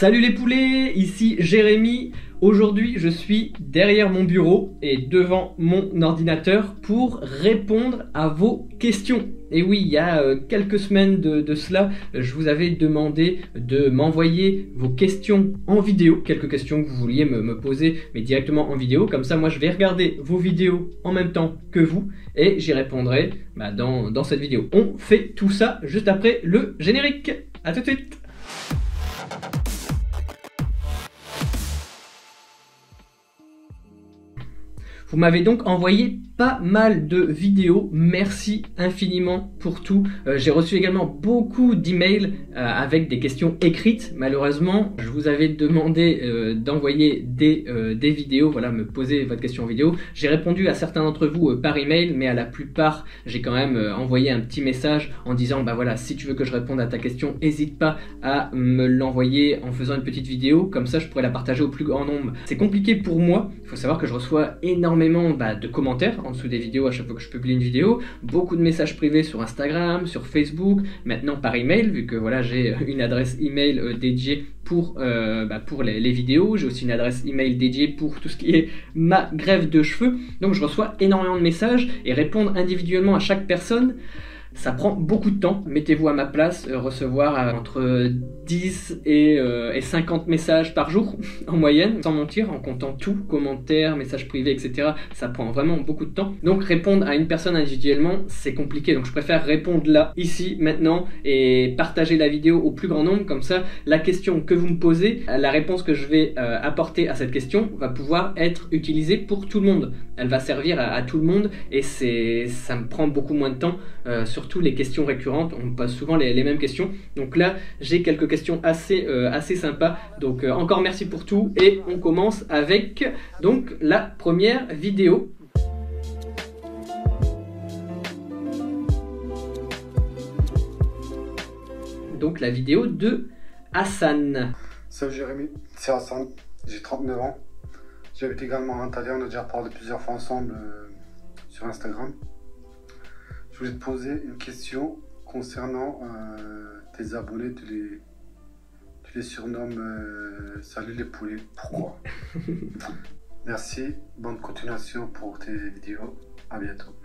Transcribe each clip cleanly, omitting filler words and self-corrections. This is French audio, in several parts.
Salut les poulets, ici Jérémy. Aujourd'hui, je suis derrière mon bureau et devant mon ordinateur pour répondre à vos questions. Et oui, il y a quelques semaines de cela, je vous avais demandé de m'envoyer vos questions en vidéo, quelques questions que vous vouliez me poser, mais directement en vidéo. Comme ça, moi, je vais regarder vos vidéos en même temps que vous et j'y répondrai dans cette vidéo. On fait tout ça juste après le générique. À tout de suite. Vous m'avez donc envoyé pas mal de vidéos, merci infiniment pour tout. J'ai reçu également beaucoup d'emails avec des questions écrites. Malheureusement, je vous avais demandé d'envoyer des vidéos, voilà, me poser votre question en vidéo. J'ai répondu à certains d'entre vous par email, mais à la plupart, j'ai quand même envoyé un petit message en disant, bah voilà, si tu veux que je réponde à ta question, n'hésite pas à me l'envoyer en faisant une petite vidéo, comme ça je pourrais la partager au plus grand nombre. C'est compliqué pour moi, il faut savoir que je reçois énormément de commentaires en dessous des vidéos à chaque fois que je publie une vidéo, beaucoup de messages privés sur Instagram, sur Facebook, maintenant par email, vu que voilà, j'ai une adresse email dédiée pour les vidéos. J'ai aussi une adresse email dédiée pour tout ce qui est ma greffe de cheveux. Donc je reçois énormément de messages et répondre individuellement à chaque personne, ça prend beaucoup de temps. Mettez-vous à ma place, recevoir entre 10 et 50 messages par jour en moyenne, sans mentir, en comptant tout, commentaires, messages privés, etc. Ça prend vraiment beaucoup de temps. Donc répondre à une personne individuellement, c'est compliqué. Donc je préfère répondre là, ici, maintenant, et partager la vidéo au plus grand nombre. Comme ça, la question que vous me posez, la réponse que je vais apporter à cette question va pouvoir être utilisée pour tout le monde. Elle va servir à tout le monde et ça me prend beaucoup moins de temps. Surtout les questions récurrentes, on me pose souvent les mêmes questions. Donc là, j'ai quelques questions assez sympas. Donc encore merci pour tout et on commence avec donc la première vidéo. Donc la vidéo de Hassan. Salut Jérémy, c'est Hassan, j'ai 39 ans. J'habite également à Antalya, on a déjà parlé plusieurs fois ensemble sur Instagram. Je voulais te poser une question concernant tes abonnés, tu les surnommes Salut les poulets, pourquoi? Merci, bonne continuation pour tes vidéos, à bientôt.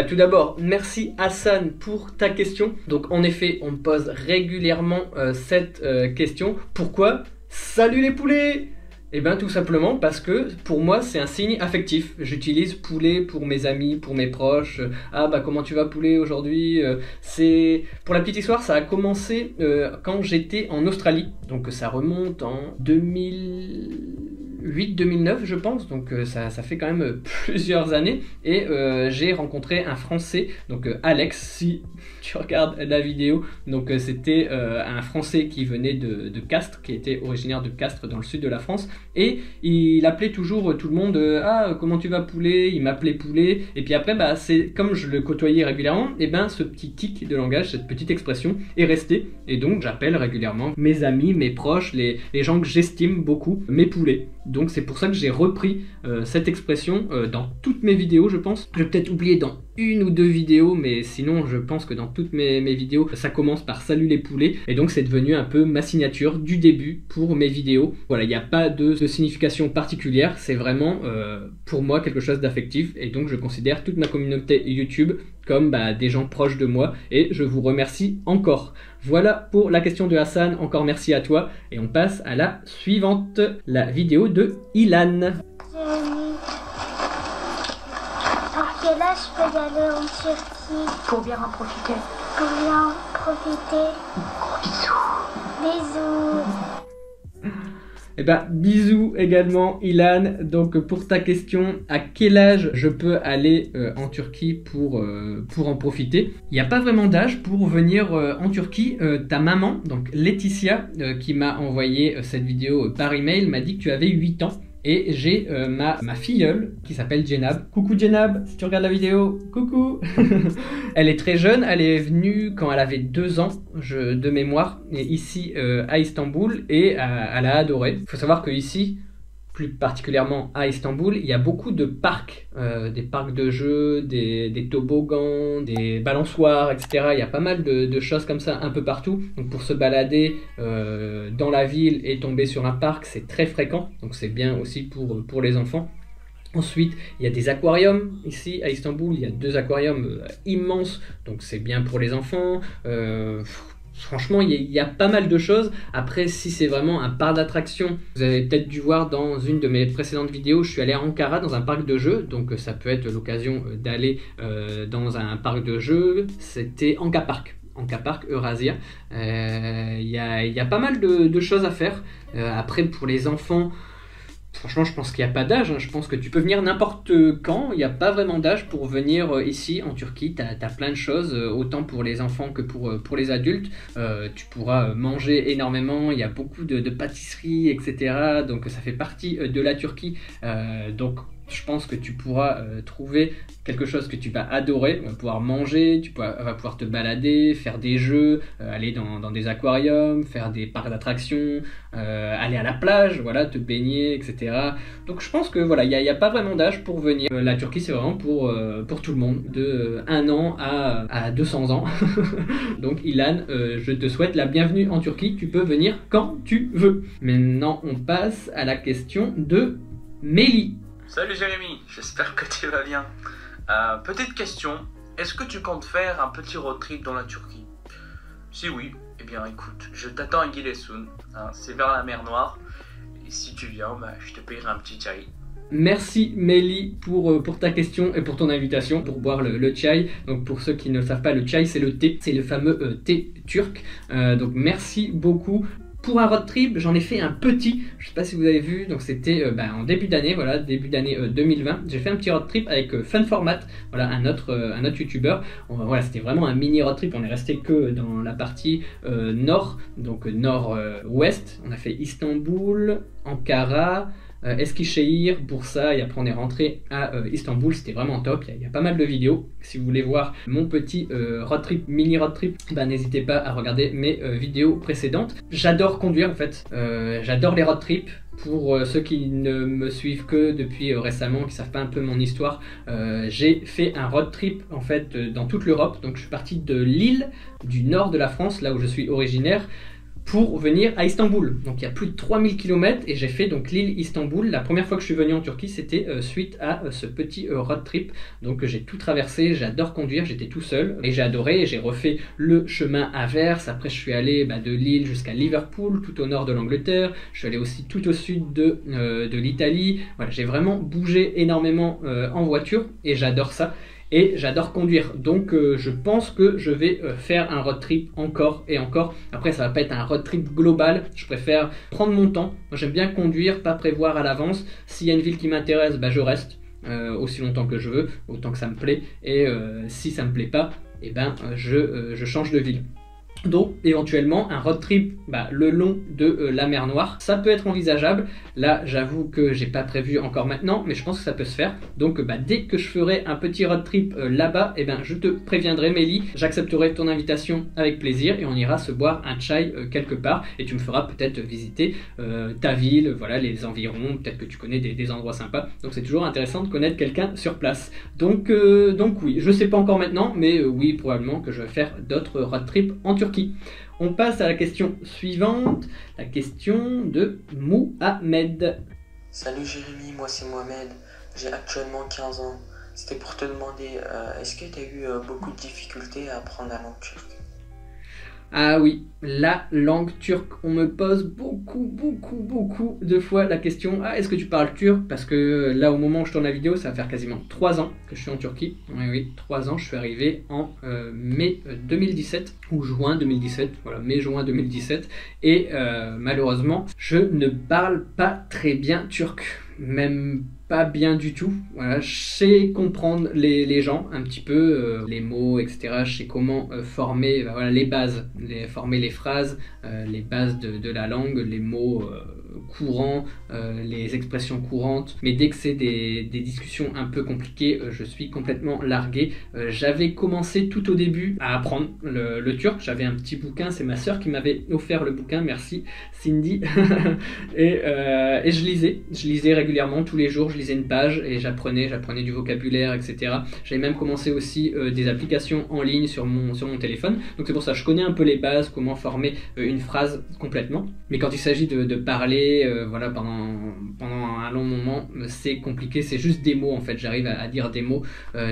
Tout d'abord, merci Hassan pour ta question. Donc en effet, on me pose régulièrement cette question. Pourquoi Salut les poulets? Eh bien tout simplement parce que pour moi c'est un signe affectif. J'utilise poulet pour mes amis, pour mes proches. Ah bah comment tu vas poulet aujourd'hui? C'est pour la petite histoire, ça a commencé quand j'étais en Australie. Donc ça remonte en 2008-2009 je pense, donc ça fait quand même plusieurs années et j'ai rencontré un Français, donc Alex, si tu regardes la vidéo, donc c'était un Français qui venait de Castres, qui était originaire de Castres dans le sud de la France et il appelait toujours tout le monde ah comment tu vas poulet, il m'appelait poulet et puis après c'est comme je le côtoyais régulièrement, et ce petit tic de langage, cette petite expression est restée et donc j'appelle régulièrement mes amis, mes proches, les gens que j'estime beaucoup, mes poulets. Donc c'est pour ça que j'ai repris cette expression dans toutes mes vidéos, je pense. Je vais peut-être oublier dans une ou deux vidéos, mais sinon je pense que dans toutes mes vidéos, ça commence par Salut les poulets. Et donc c'est devenu un peu ma signature du début pour mes vidéos. Voilà, il n'y a pas de signification particulière, c'est vraiment pour moi quelque chose d'affectif. Et donc je considère toute ma communauté YouTube comme des gens proches de moi et je vous remercie encore. Voilà pour la question de Hassan, encore merci à toi et on passe à la suivante, la vidéo de Ilan. À quel âge je peux y aller en Turquie? Pour bien en profiter. Pour bien en profiter. Gros bisous. Bisous. Bisous également Ilan. Donc pour ta question, à quel âge je peux aller en Turquie pour en profiter? Il n'y a pas vraiment d'âge pour venir en Turquie. Ta maman, donc Laetitia, qui m'a envoyé cette vidéo par email, m'a dit que tu avais 8 ans. Et j'ai ma filleule qui s'appelle Jenab. Coucou Jenab, si tu regardes la vidéo, coucou. Elle est très jeune, elle est venue quand elle avait 2 ans de mémoire, et ici à Istanbul, et elle a adoré. Il faut savoir que ici, plus particulièrement à Istanbul, il y a beaucoup de parcs, des parcs de jeux, des toboggans, des balançoires, etc. Il y a pas mal de choses comme ça un peu partout. Donc pour se balader dans la ville et tomber sur un parc, c'est très fréquent. Donc c'est bien aussi pour les enfants. Ensuite, il y a des aquariums ici à Istanbul. Il y a 2 aquariums immenses, donc c'est bien pour les enfants. Franchement, il y a pas mal de choses. Après, si c'est vraiment un parc d'attractions, vous avez peut-être dû voir dans une de mes précédentes vidéos, je suis allé à Ankara dans un parc de jeux, donc ça peut être l'occasion d'aller dans un parc de jeux. C'était Anka Park Eurasia. Il y a pas mal de choses à faire. Après, pour les enfants, franchement, je pense qu'il n'y a pas d'âge. Je pense que tu peux venir n'importe quand. Il n'y a pas vraiment d'âge pour venir ici en Turquie. Tu as plein de choses, autant pour les enfants que pour les adultes. Tu pourras manger énormément. Il y a beaucoup de pâtisseries, etc. Donc ça fait partie de la Turquie. Donc je pense que tu pourras trouver quelque chose que tu vas adorer. Tu vas pouvoir manger, tu vas pouvoir te balader, faire des jeux, aller dans des aquariums, faire des parcs d'attractions, aller à la plage, voilà, te baigner, etc. Donc je pense que voilà, il n'y a pas vraiment d'âge pour venir. La Turquie, c'est vraiment pour tout le monde, de 1 an à 200 ans. Donc Ilan, je te souhaite la bienvenue en Turquie. Tu peux venir quand tu veux. Maintenant, on passe à la question de Mélie. Salut Jérémy, j'espère que tu vas bien. Petite question, est-ce que tu comptes faire un petit road trip dans la Turquie? Si oui, eh bien écoute, je t'attends à Giresun, c'est vers la mer Noire. Et si tu viens, je te payerai un petit chai. Merci Mélie pour ta question et pour ton invitation pour boire le chai. Donc pour ceux qui ne savent pas, le chai c'est le thé, c'est le fameux thé turc. Donc merci beaucoup. Pour un road trip, j'en ai fait un petit, je ne sais pas si vous avez vu, donc c'était en début d'année, voilà, début d'année 2020. J'ai fait un petit road trip avec Fun Format, voilà, un autre youtubeur. Voilà, c'était vraiment un mini road trip, on est resté que dans la partie nord, donc nord-ouest. On a fait Istanbul, Ankara, Eskişehir, Bursa, et après on est rentré à Istanbul. C'était vraiment top, il y a pas mal de vidéos. Si vous voulez voir mon petit road trip, mini road trip, n'hésitez pas à regarder mes vidéos précédentes. J'adore conduire en fait, j'adore les road trips. Pour ceux qui ne me suivent que depuis récemment, qui savent pas un peu mon histoire, j'ai fait un road trip en fait dans toute l'Europe. Donc je suis parti de Lille, du nord de la France, là où je suis originaire, pour venir à Istanbul. Donc il y a plus de 3000 km et j'ai fait donc Lille-Istanbul. La première fois que je suis venu en Turquie, c'était suite à ce petit road trip. Donc j'ai tout traversé, j'adore conduire, j'étais tout seul et j'ai adoré. J'ai refait le chemin inverse. Après je suis allé de Lille jusqu'à Liverpool, tout au nord de l'Angleterre. Je suis allé aussi tout au sud de l'Italie. Voilà, j'ai vraiment bougé énormément en voiture et j'adore ça. Et j'adore conduire, donc je pense que je vais faire un road trip encore et encore. Après ça va pas être un road trip global, je préfère prendre mon temps. Moi j'aime bien conduire, pas prévoir à l'avance. S'il y a une ville qui m'intéresse, je reste aussi longtemps que je veux, autant que ça me plaît. Et si ça me plaît pas, je change de ville. Donc éventuellement un road trip le long de la mer Noire, ça peut être envisageable. Là j'avoue que j'ai pas prévu encore maintenant, mais je pense que ça peut se faire. Donc dès que je ferai un petit road trip là-bas, je te préviendrai Mélie, j'accepterai ton invitation avec plaisir et on ira se boire un chai quelque part et tu me feras peut-être visiter ta ville, voilà, les environs, peut-être que tu connais des endroits sympas. Donc c'est toujours intéressant de connaître quelqu'un sur place. Donc oui, je sais pas encore maintenant, mais oui, probablement que je vais faire d'autres road trips en Turquie. On passe à la question suivante, la question de Mohamed. Salut Jérémy, moi c'est Mohamed, j'ai actuellement 15 ans. C'était pour te demander, est-ce que tu as eu beaucoup de difficultés à apprendre la langue turque? Ah oui, la langue turque, on me pose beaucoup de fois la question, est-ce que tu parles turc? Parce que là au moment où je tourne la vidéo, ça va faire quasiment 3 ans que je suis en Turquie. Oui, 3 ans, je suis arrivé en mai 2017, ou juin 2017, voilà, mai-juin 2017, et malheureusement, je ne parle pas très bien turc, même pas bien du tout. Voilà, je sais comprendre les gens un petit peu, les mots, etc. Je sais comment former voilà, les bases, former les phrases, les bases de la langue, les mots courants, les expressions courantes. Mais dès que c'est des discussions un peu compliquées, je suis complètement largué. J'avais commencé tout au début à apprendre le turc. J'avais un petit bouquin, c'est ma sœur qui m'avait offert le bouquin, merci Cindy. et je lisais régulièrement tous les jours. Je lisais une page et j'apprenais du vocabulaire, etc. J'avais même commencé aussi des applications en ligne sur mon téléphone. Donc c'est pour ça, je connais un peu les bases, comment former une phrase complètement. Mais quand il s'agit de parler, voilà, pendant un long moment, c'est compliqué. C'est juste des mots en fait. J'arrive à dire des mots.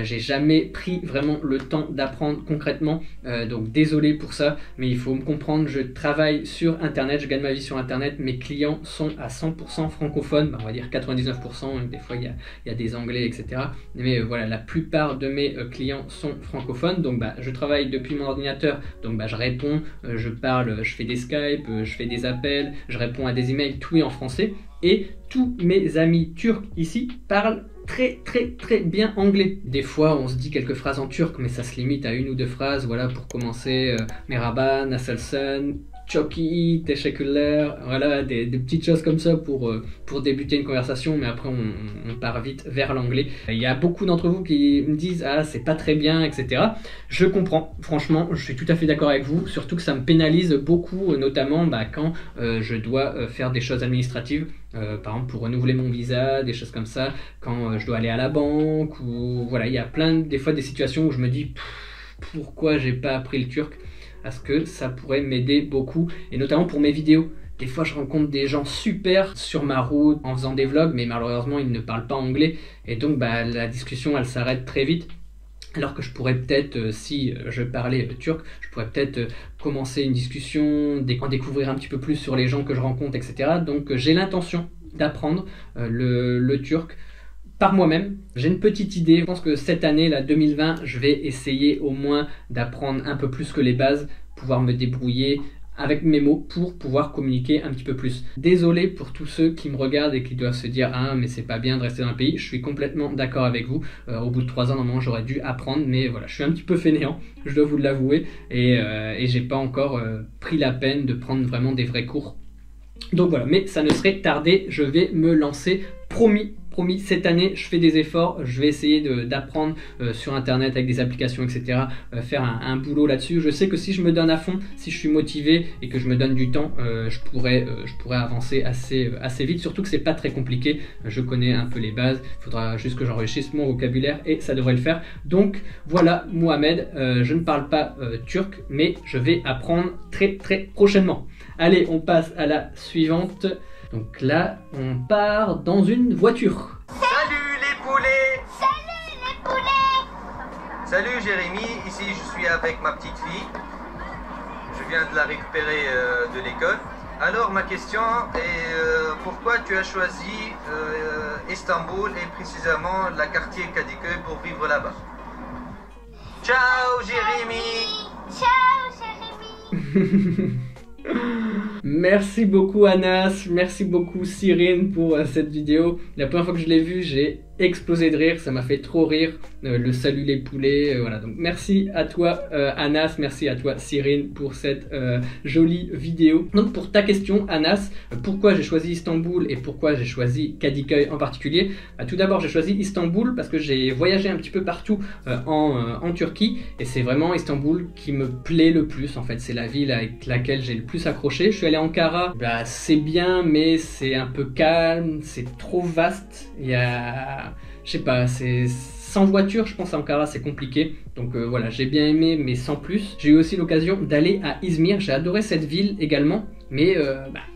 J'ai jamais pris vraiment le temps d'apprendre concrètement. Donc désolé pour ça, mais il faut me comprendre. Je travaille sur Internet, je gagne ma vie sur Internet. Mes clients sont à 100% francophones, on va dire 99%, des fois il y a des anglais, etc. Mais voilà, la plupart de mes clients sont francophones, donc je travaille depuis mon ordinateur, donc je réponds, je parle, je fais des Skype, je fais des appels, je réponds à des emails, tout est en français, et tous mes amis turcs ici parlent très bien anglais. Des fois on se dit quelques phrases en turc, mais ça se limite à une ou deux phrases, voilà, pour commencer, merhaba, nasılsın, çok iyi, teşekkürler, voilà, des petites choses comme ça pour débuter une conversation, mais après on part vite vers l'anglais. Il y a beaucoup d'entre vous qui me disent ah c'est pas très bien, etc. Je comprends, franchement, je suis tout à fait d'accord avec vous, surtout que ça me pénalise beaucoup, notamment quand je dois faire des choses administratives, par exemple pour renouveler mon visa, des choses comme ça, quand je dois aller à la banque, ou voilà, il y a des fois des situations où je me dis pourquoi j'ai pas appris le turc, parce que ça pourrait m'aider beaucoup, et notamment pour mes vidéos. Des fois je rencontre des gens super sur ma route en faisant des vlogs, mais malheureusement ils ne parlent pas anglais, et donc la discussion elle s'arrête très vite. Alors que je pourrais peut-être, si je parlais turc, je pourrais peut-être commencer une discussion, en découvrir un petit peu plus sur les gens que je rencontre, etc. Donc j'ai l'intention d'apprendre le turc par moi-même. J'ai une petite idée, je pense que cette année, là, 2020, je vais essayer au moins d'apprendre un peu plus que les bases, pouvoir me débrouiller avec mes mots pour pouvoir communiquer un petit peu plus. Désolé pour tous ceux qui me regardent et qui doivent se dire ah mais c'est pas bien de rester dans le pays, je suis complètement d'accord avec vous. Au bout de 3 ans, normalement j'aurais dû apprendre, mais voilà, je suis un petit peu fainéant, je dois vous l'avouer, et j'ai pas encore pris la peine de prendre vraiment des vrais cours. Donc voilà, mais ça ne serait tardé, je vais me lancer, promis, cette année je fais des efforts, je vais essayer d'apprendre sur internet avec des applications, etc. Faire un boulot là-dessus. Je sais que si je me donne à fond, si je suis motivé et que je me donne du temps, je pourrais avancer assez vite, surtout que c'est pas très compliqué, je connais un peu les bases, il faudra juste que j'enrichisse mon vocabulaire et ça devrait le faire. Donc voilà Mohamed, je ne parle pas turc, mais je vais apprendre très prochainement. Allez, on passe à la suivante. Donc là, on part dans une voiture. Salut les poulets! Salut les poulets! Salut Jérémy, ici je suis avec ma petite fille. Je viens de la récupérer de l'école. Alors ma question est pourquoi tu as choisi Istanbul et précisément la quartier Kadıköy pour vivre là-bas? Ciao Jérémy! Ciao Jérémy! Merci beaucoup Anas, merci beaucoup Cyrine pour cette vidéo. La première fois que je l'ai vue, j'ai explosé de rire, ça m'a fait trop rire. Le salut les poulets, voilà. Donc merci à toi Anas, merci à toi Cyrine pour cette jolie vidéo. Donc pour ta question Anas, pourquoi j'ai choisi Istanbul et pourquoi j'ai choisi Kadıköy en particulier, tout d'abord j'ai choisi Istanbul parce que j'ai voyagé un petit peu partout en Turquie, et c'est vraiment Istanbul qui me plaît le plus en fait. C'est la ville avec laquelle j'ai le plus accroché. Je suis allé à Ankara, c'est bien mais c'est un peu calme, c'est trop vaste, il y a... je sais pas, c'est... sans voiture, je pense à Ankara c'est compliqué, donc voilà, j'ai bien aimé mais sans plus. J'ai eu aussi l'occasion d'aller à İzmir, j'ai adoré cette ville également, mais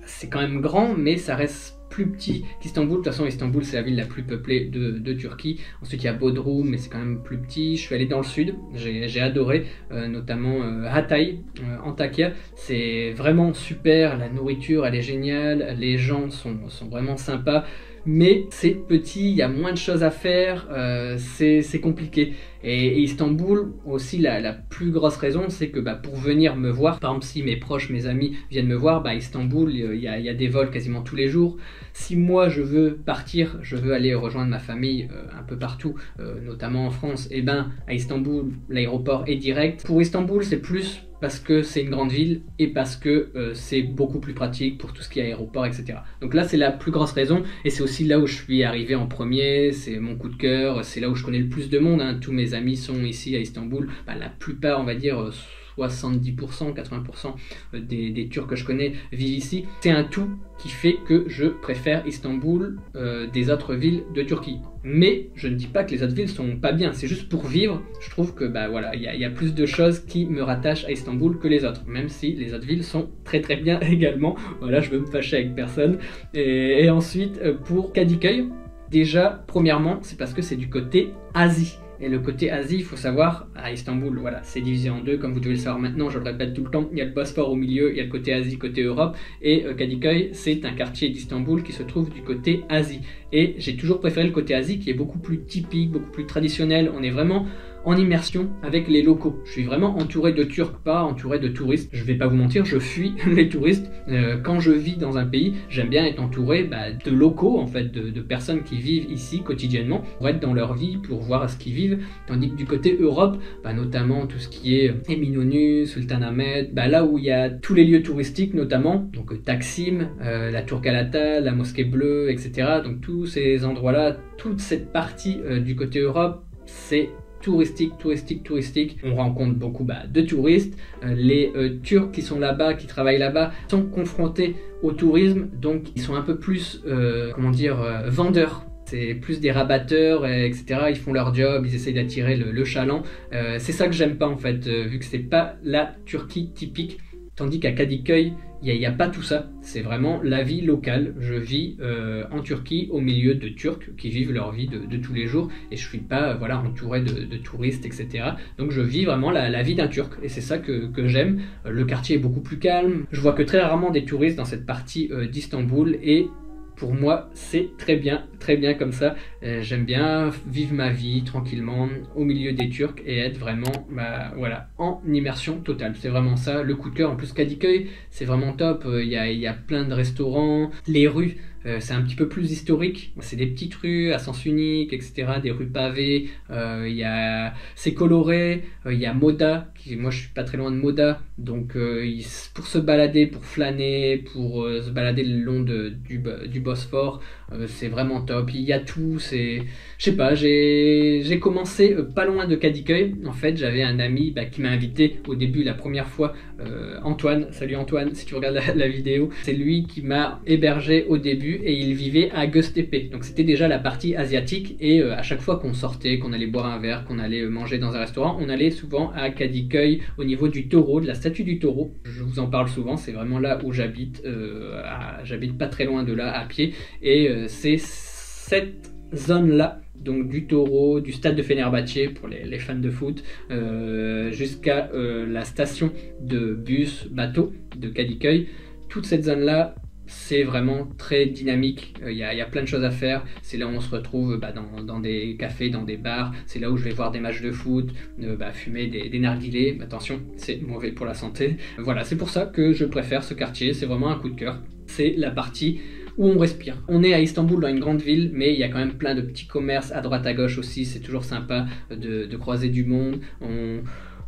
c'est quand même grand, mais ça reste plus petit qu'Istanbul. De toute façon Istanbul c'est la ville la plus peuplée de Turquie. Ensuite il y a Bodrum, mais c'est quand même plus petit. Je suis allé dans le sud, j'ai adoré, notamment Hatay, Antakya, c'est vraiment super, la nourriture elle est géniale, les gens sont vraiment sympas. mais c'est petit, il y a moins de choses à faire, c'est compliqué. Et Istanbul, aussi la plus grosse raison, c'est que pour venir me voir, par exemple si mes proches, mes amis viennent me voir, Istanbul, il y a des vols quasiment tous les jours. Si moi je veux partir, je veux aller rejoindre ma famille un peu partout, notamment en France, et à Istanbul, l'aéroport est direct. Pour Istanbul, c'est plus parce que c'est une grande ville et parce que c'est beaucoup plus pratique pour tout ce qui est aéroport, etc. Donc là, c'est la plus grosse raison et c'est aussi là où je suis arrivé en premier, c'est mon coup de cœur, c'est là où je connais le plus de monde, hein. Tous mes amis sont ici à Istanbul, la plupart, on va dire 70%, 80% des Turcs que je connais vivent ici. C'est un tout qui fait que je préfère Istanbul des autres villes de Turquie. Mais je ne dis pas que les autres villes sont pas bien, c'est juste pour vivre, je trouve que voilà, il y a plus de choses qui me rattachent à Istanbul que les autres, même si les autres villes sont très très bien également. Voilà, je veux me fâcher avec personne. Et ensuite, pour Kadıköy, déjà, premièrement, c'est parce que c'est du côté Asie. Et le côté Asie, il faut savoir, à Istanbul, voilà, c'est divisé en deux, comme vous devez le savoir maintenant, je le répète tout le temps, il y a le Bosphore au milieu, il y a le côté Asie, côté Europe, et Kadıköy, c'est un quartier d'Istanbul qui se trouve du côté Asie. Et j'ai toujours préféré le côté Asie qui est beaucoup plus typique, beaucoup plus traditionnel, on est vraiment en immersion avec les locaux. Je suis vraiment entouré de Turcs, pas entouré de touristes. Je vais pas vous mentir, je fuis les touristes. Quand je vis dans un pays, j'aime bien être entouré de locaux, en fait, de personnes qui vivent ici quotidiennement, pour être dans leur vie, pour voir ce qu'ils vivent. Tandis que du côté Europe, notamment tout ce qui est Eminönü, Sultanahmet, là où il y a tous les lieux touristiques notamment, donc Taksim, la Tour Galata, la Mosquée Bleue, etc. Donc tous ces endroits-là, toute cette partie du côté Europe, c'est touristique. On rencontre beaucoup de touristes. Les Turcs qui sont là-bas, qui travaillent là-bas, sont confrontés au tourisme, donc ils sont un peu plus, vendeurs. C'est plus des rabatteurs, etc. Ils font leur job, ils essayent d'attirer le chaland. C'est ça que j'aime pas en fait, vu que c'est pas la Turquie typique. Tandis qu'à Kadıköy, il n'y a pas tout ça, c'est vraiment la vie locale. Je vis en Turquie au milieu de Turcs qui vivent leur vie de tous les jours et je ne suis pas entouré de touristes, etc. Donc je vis vraiment la vie d'un Turc et c'est ça que j'aime. Le quartier est beaucoup plus calme, je vois que très rarement des touristes dans cette partie d'Istanbul et pour moi, c'est très bien comme ça. J'aime bien vivre ma vie tranquillement au milieu des Turcs et être vraiment en immersion totale. C'est vraiment ça, le coup de cœur. En plus, Kadıköy, c'est vraiment top. Il y a plein de restaurants. Les rues, c'est un petit peu plus historique. C'est des petites rues à sens unique, etc. Des rues pavées. C'est coloré. Il y a Moda. Moi, je suis pas très loin de Moda. Donc, pour se balader, pour flâner, pour se balader le long du Bosphore, c'est vraiment top. Il y a tout. Je sais pas, j'ai commencé pas loin de Kadıköy. En fait, j'avais un ami qui m'a invité au début, la première fois. Antoine, salut Antoine, si tu regardes la vidéo. C'est lui qui m'a hébergé au début et il vivait à Göztepe. Donc c'était déjà la partie asiatique et à chaque fois qu'on sortait, qu'on allait boire un verre, qu'on allait manger dans un restaurant, on allait souvent à Kadıköy au niveau du taureau, de la statue du taureau. Je vous en parle souvent, c'est vraiment là où j'habite. J'habite pas très loin de là à pied et c'est cette zone-là, donc du taureau, du stade de Fenerbahçe pour les fans de foot, jusqu'à la station de bus bateau de Kadıköy. Toute cette zone-là, c'est vraiment très dynamique, il y a plein de choses à faire. C'est là où on se retrouve dans des cafés, dans des bars, c'est là où je vais voir des matchs de foot, fumer des narguilés, attention, c'est mauvais pour la santé. Voilà, c'est pour ça que je préfère ce quartier, c'est vraiment un coup de cœur. C'est la partie où on respire. On est à Istanbul, dans une grande ville, mais il y a quand même plein de petits commerces à droite à gauche aussi, c'est toujours sympa de croiser du monde.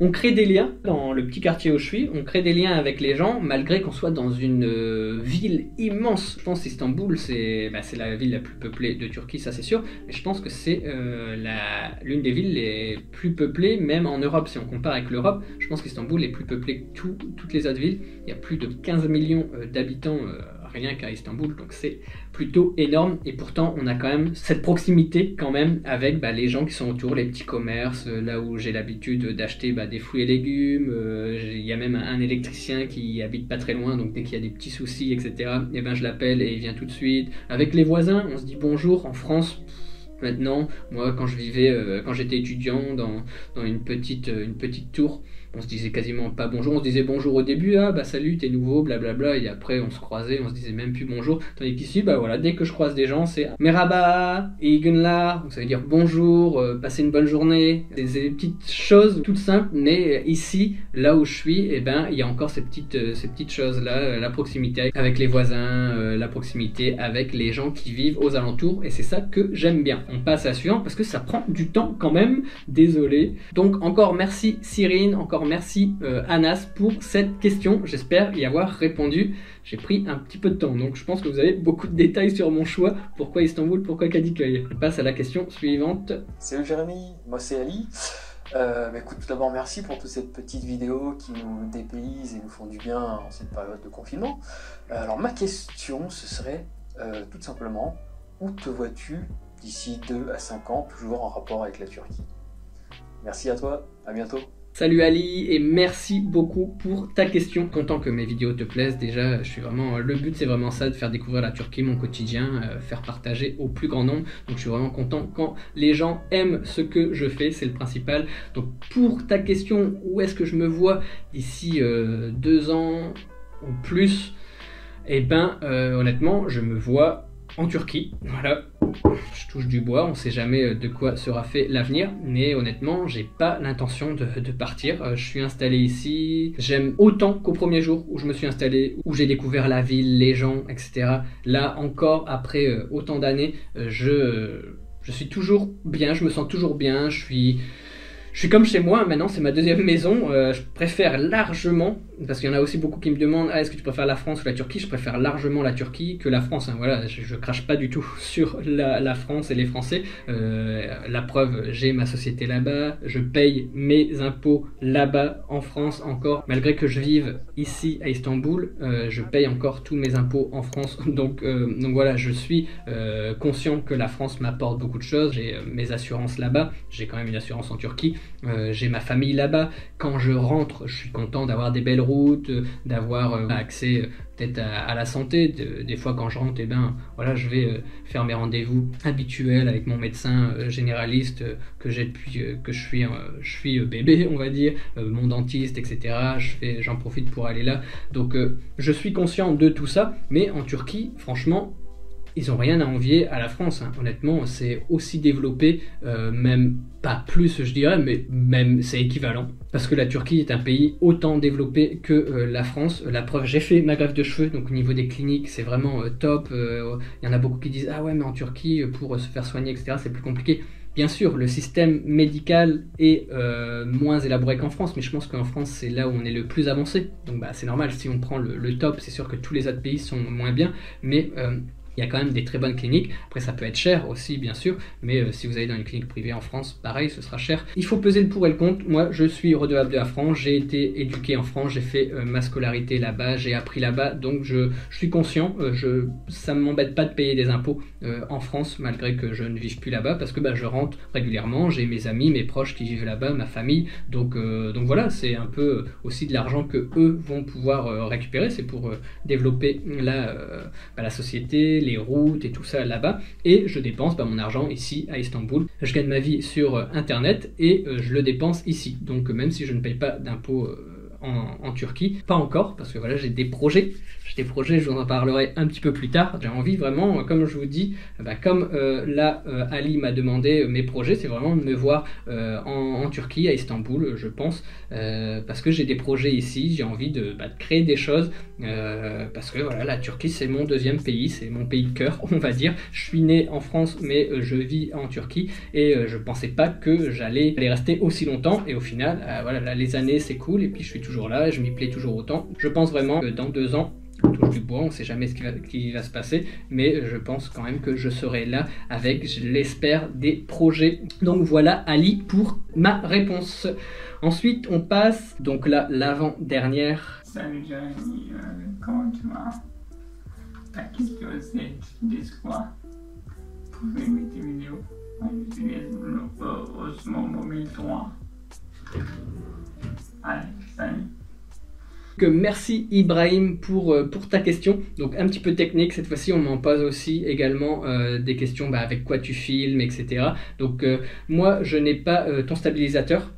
On crée des liens dans le petit quartier où je suis, on crée des liens avec les gens malgré qu'on soit dans une ville immense. Je pense qu'Istanbul, c'est la ville la plus peuplée de Turquie, ça c'est sûr, mais je pense que c'est l'une des villes les plus peuplées, même en Europe. Si on compare avec l'Europe, je pense qu'Istanbul est plus peuplé que toutes les autres villes. Il y a plus de 15 millions d'habitants rien qu'à Istanbul, donc c'est plutôt énorme et pourtant on a quand même cette proximité quand même avec les gens qui sont autour, les petits commerces, là où j'ai l'habitude d'acheter des fruits et légumes. Il y a même un électricien qui habite pas très loin, donc dès qu'il y a des petits soucis, etc., je l'appelle et il vient tout de suite. Avec les voisins, on se dit bonjour. En France, maintenant, moi quand j'étais étudiant dans une petite tour, on se disait quasiment pas bonjour, on se disait bonjour au début, ah bah salut, t'es nouveau, blablabla, et après on se croisait, on se disait même plus bonjour, tandis qu'ici, bah voilà, dès que je croise des gens, c'est merhaba, igunla, donc ça veut dire bonjour, passez une bonne journée, des petites choses toutes simples, mais ici, là où je suis, eh ben, il y a encore ces petites choses-là, la proximité avec les voisins, la proximité avec les gens qui vivent aux alentours, et c'est ça que j'aime bien. On passe à la suivante parce que ça prend du temps quand même, désolé. Donc encore merci Cyrine, encore merci Anas pour cette question, j'espère y avoir répondu. J'ai pris un petit peu de temps, donc je pense que vous avez beaucoup de détails sur mon choix. Pourquoi Istanbul, pourquoi Kadıköy? On passe à la question suivante. Salut Jérémy, moi c'est Ali. Écoute, tout d'abord merci pour toute cette petite vidéo qui nous dépayse et nous font du bien en cette période de confinement. Alors ma question ce serait tout simplement, où te vois-tu d'ici 2 à 5 ans, toujours en rapport avec la Turquie? Merci à toi, à bientôt. Salut Ali et merci beaucoup pour ta question. Content que mes vidéos te plaisent. Déjà, je suis vraiment, le but c'est vraiment ça, de faire découvrir la Turquie, mon quotidien, faire partager au plus grand nombre. Donc je suis vraiment content quand les gens aiment ce que je fais, c'est le principal. Donc pour ta question, où est-ce que je me vois d'ici 2 ans ou plus? Eh ben honnêtement, je me vois en Turquie, voilà, je touche du bois, on sait jamais de quoi sera fait l'avenir, mais honnêtement, j'ai pas l'intention de partir. Je suis installé ici, j'aime autant qu'au premier jour où je me suis installé, où j'ai découvert la ville, les gens, etc. Là encore, après autant d'années, je suis toujours bien, je me sens toujours bien, je suis comme chez moi, maintenant c'est ma deuxième maison, je préfère largement, parce qu'il y en a aussi beaucoup qui me demandent, ah, est-ce que tu préfères la France ou la Turquie? Je préfère largement la Turquie que la France, hein. Voilà, je crache pas du tout sur la France et les Français, la preuve, j'ai ma société là-bas, je paye mes impôts là-bas, en France encore, malgré que je vive ici à Istanbul, je paye encore tous mes impôts en France, donc voilà, je suis conscient que la France m'apporte beaucoup de choses, j'ai mes assurances là-bas, j'ai quand même une assurance en Turquie, j'ai ma famille là-bas, quand je rentre, je suis content d'avoir des belles routes, d'avoir accès peut-être à la santé, des fois quand je rentre, eh ben, voilà, je vais faire mes rendez-vous habituels avec mon médecin généraliste que j'ai depuis que je suis bébé, on va dire, mon dentiste, etc. J'en profite pour aller là, donc je suis conscient de tout ça, mais en Turquie, franchement, ils n'ont rien à envier à la France, hein. Honnêtement, c'est aussi développé, même pas plus je dirais, mais même c'est équivalent. Parce que la Turquie est un pays autant développé que la France. La preuve, j'ai fait ma greffe de cheveux, donc au niveau des cliniques, c'est vraiment top. Il y en a beaucoup qui disent, ah ouais, mais en Turquie, pour se faire soigner, etc., c'est plus compliqué. Bien sûr, le système médical est moins élaboré qu'en France, mais je pense qu'en France, c'est là où on est le plus avancé. Donc bah, c'est normal, si on prend le top, c'est sûr que tous les autres pays sont moins bien, mais il y a quand même des très bonnes cliniques. Après, ça peut être cher aussi, bien sûr, mais si vous allez dans une clinique privée en France, pareil, ce sera cher. Il faut peser le pour et le contre. Moi, je suis redevable de la France, j'ai été éduqué en France, j'ai fait ma scolarité là-bas, j'ai appris là-bas, donc je suis conscient, ça ne m'embête pas de payer des impôts en France, malgré que je ne vive plus là-bas, parce que bah, je rentre régulièrement, j'ai mes amis, mes proches qui vivent là-bas, ma famille, donc voilà, c'est un peu aussi de l'argent que eux vont pouvoir récupérer, c'est pour développer la société, les routes et tout ça là-bas, et je dépense mon argent ici à Istanbul. Je gagne ma vie sur internet et je le dépense ici, donc même si je ne paye pas d'impôts en Turquie, pas encore, parce que voilà, j'ai des projets, je vous en parlerai un petit peu plus tard. J'ai envie vraiment, comme je vous dis, comme là Ali m'a demandé mes projets, c'est vraiment de me voir en Turquie, à Istanbul, je pense, parce que j'ai des projets ici, j'ai envie de créer des choses, parce que voilà, la Turquie c'est mon deuxième pays, c'est mon pays de cœur, on va dire. Je suis né en France, mais je vis en Turquie, et je pensais pas que j'allais rester aussi longtemps, et au final, voilà, là, les années c'est cool, et puis je suis toujours là, je m'y plais toujours autant. Je pense vraiment que dans 2 ans, on touche du bois, on ne sait jamais ce qui va se passer, mais je pense quand même que je serai là avec, je l'espère, des projets. Donc voilà Ali pour ma réponse. Ensuite on passe, donc là, l'avant-dernière. Salut Jérémy, comment tu vas? Ta question c'est, tu dis quoi pour filmer tes vidéos? J'utilise Osmo Mobile 3. Allez, salut. Merci Ibrahim pour ta question. Donc un petit peu technique, cette fois-ci on m'en pose aussi également des questions avec quoi tu filmes, etc. Donc moi je n'ai pas ton stabilisateur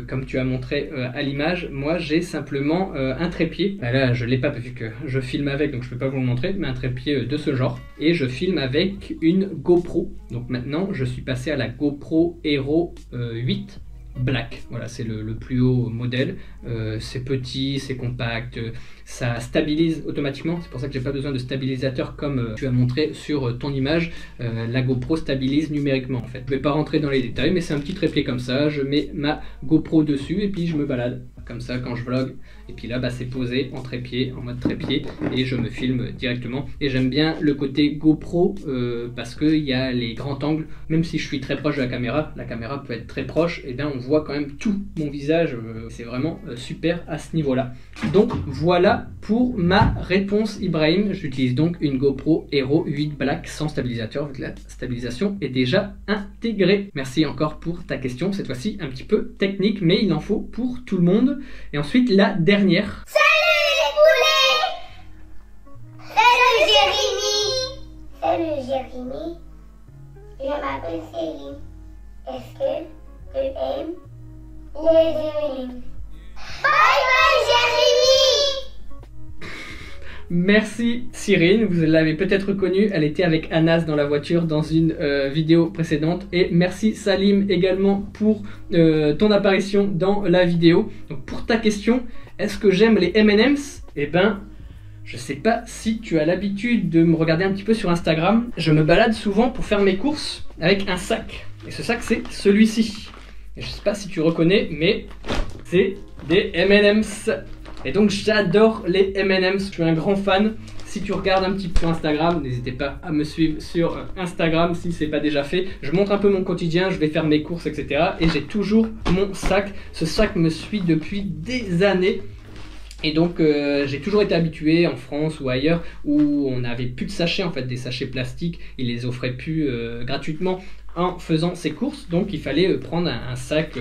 comme tu as montré à l'image. Moi j'ai simplement un trépied. Là je l'ai pas vu que je filme avec, donc je peux pas vous le montrer, mais un trépied de ce genre. Et je filme avec une GoPro. Donc maintenant je suis passé à la GoPro Hero 8 Black, voilà, c'est le plus haut modèle. C'est petit, c'est compact, ça stabilise automatiquement. C'est pour ça que j'ai pas besoin de stabilisateur comme tu as montré sur ton image. La GoPro stabilise numériquement en fait. Je vais pas rentrer dans les détails, mais c'est un petit trépied comme ça. Je mets ma GoPro dessus et puis je me balade comme ça quand je vlog. Et puis là c'est posé en trépied, en mode trépied, et je me filme directement. Et j'aime bien le côté GoPro parce qu'il y a les grands angles. Même si je suis très proche de la caméra peut être très proche, et bien on voit quand même tout mon visage. C'est vraiment super à ce niveau là. Donc voilà pour ma réponse Ibrahim. J'utilise donc une GoPro Hero 8 Black sans stabilisateur vu que la stabilisation est déjà intégrée. Merci encore pour ta question, cette fois-ci un petit peu technique, mais il en faut pour tout le monde. Et ensuite la dernière. Salut les poulets! Salut Jérémy! Salut Jérémy! Je m'appelle Céline. Est-ce que tu aimes les Jérémy? Bye bye Jérémy! Merci Cyrine, vous l'avez peut-être reconnue, elle était avec Anas dans la voiture dans une vidéo précédente. Et merci Salim également pour ton apparition dans la vidéo. Donc pour ta question, est-ce que j'aime les M&M's? Eh ben, je sais pas si tu as l'habitude de me regarder un petit peu sur Instagram. Je me balade souvent pour faire mes courses avec un sac. Et ce sac c'est celui-ci. Et je sais pas si tu reconnais, mais c'est des M&M's. Et donc j'adore les M&M's, je suis un grand fan. Si tu regardes un petit peu Instagram, n'hésitez pas à me suivre sur Instagram si c'est pas déjà fait. Je montre un peu mon quotidien, je vais faire mes courses, etc. Et j'ai toujours mon sac. Ce sac me suit depuis des années. Et donc j'ai toujours été habitué en France ou ailleurs où on n'avait plus de sachets, en fait des sachets plastiques, ils les offraient plus gratuitement en faisant ses courses. Donc il fallait prendre un sac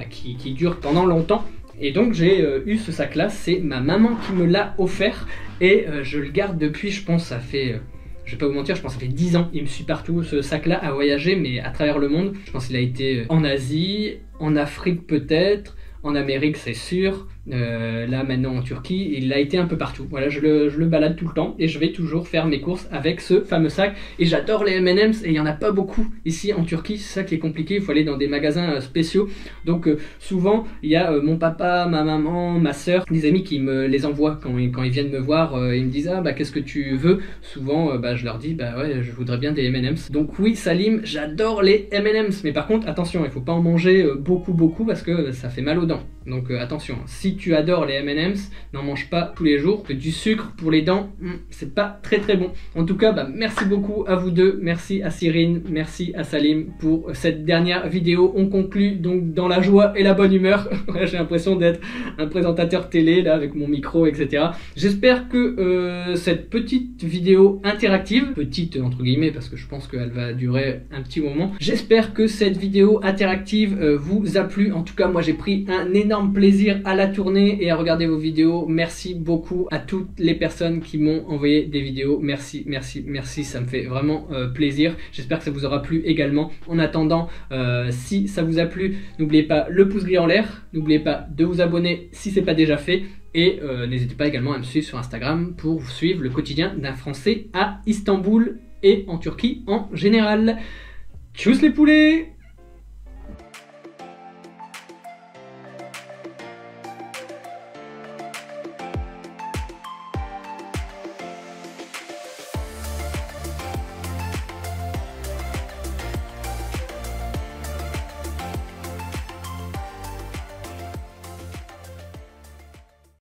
qui dure pendant longtemps. Et donc j'ai eu ce sac là, c'est ma maman qui me l'a offert. Et je le garde depuis, je pense ça fait... je vais pas vous mentir, je pense que ça fait 10 ans. Il me suit partout, ce sac-là, à voyager, mais à travers le monde. Je pense qu'il a été en Asie, en Afrique peut-être, en Amérique c'est sûr, là maintenant en Turquie, il a été un peu partout. Voilà, je le balade tout le temps et je vais toujours faire mes courses avec ce fameux sac. Et j'adore les M&M's et il n'y en a pas beaucoup ici en Turquie, c'est ça qui est compliqué, il faut aller dans des magasins spéciaux. Donc souvent il y a mon papa, ma maman, ma soeur, des amis qui me les envoient quand ils viennent me voir, ils me disent ah bah qu'est-ce que tu veux. Souvent je leur dis bah ouais je voudrais bien des M&M's. Donc oui Salim, j'adore les M&M's, mais par contre attention, il faut pas en manger beaucoup parce que ça fait mal aux dents. Donc attention, si tu adores les M&M's, n'en mange pas tous les jours. Du sucre pour les dents, c'est pas très bon. En tout cas, merci beaucoup à vous deux, merci à Cyrine, merci à Salim pour cette dernière vidéo. On conclut donc dans la joie et la bonne humeur. J'ai l'impression d'être un présentateur télé là avec mon micro, etc. J'espère que cette petite vidéo interactive, petite entre guillemets parce que je pense qu'elle va durer un petit moment. J'espère que cette vidéo interactive vous a plu. En tout cas, moi j'ai pris un énorme plaisir à la tourner et à regarder vos vidéos. Merci beaucoup à toutes les personnes qui m'ont envoyé des vidéos. Merci, ça me fait vraiment plaisir. J'espère que ça vous aura plu également. En attendant, si ça vous a plu, n'oubliez pas le pouce gris en l'air. N'oubliez pas de vous abonner si c'est pas déjà fait. Et n'hésitez pas également à me suivre sur Instagram pour suivre le quotidien d'un Français à Istanbul et en Turquie en général. Tchuss les poulets!